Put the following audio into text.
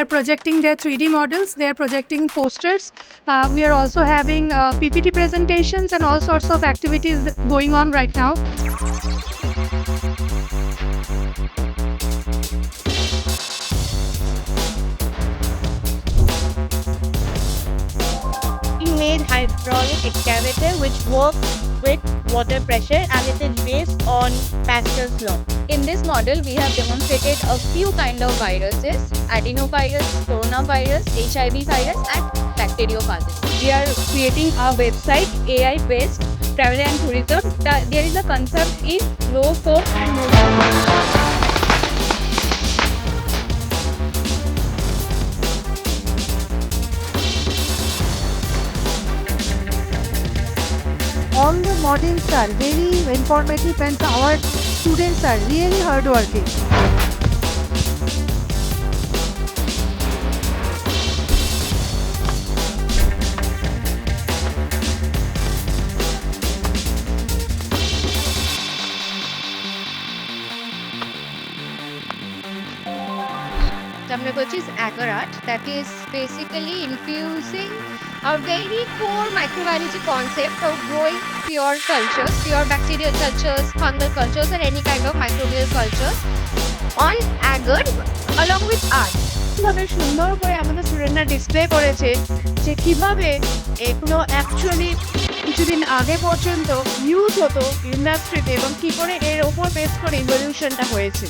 are projecting their 3D models, they are projecting posters. We are also having PPT presentations and all sorts of activities going on right now. We made hydraulic excavator which works with water pressure and it is based on Pascal's law. In this model, we have demonstrated a few kind of viruses: adenovirus, coronavirus, HIV virus, and bacteriophages. We are creating a website AI-based travel and tourism. There is a concept in low soap and no soap. All the models are very informative and our students are really hardworking. Tamagotchi is agar art that is basically infusing a very core microbiology concept of growing pure cultures, pure bacterial cultures, fungal cultures, or any kind of microbial cultures on agar along with art. কিভাবে সুন্দর করে আমাদের স্টুডেন্টরা display করেছে যে কিভাবে এগুলো actually কিছুদিন আগে পর্যন্ত ইউজ হতো ইন্ডাস্ট্রিতে এবং কি করে এর ওপর বেস করে ইভলিউশনটা হয়েছে।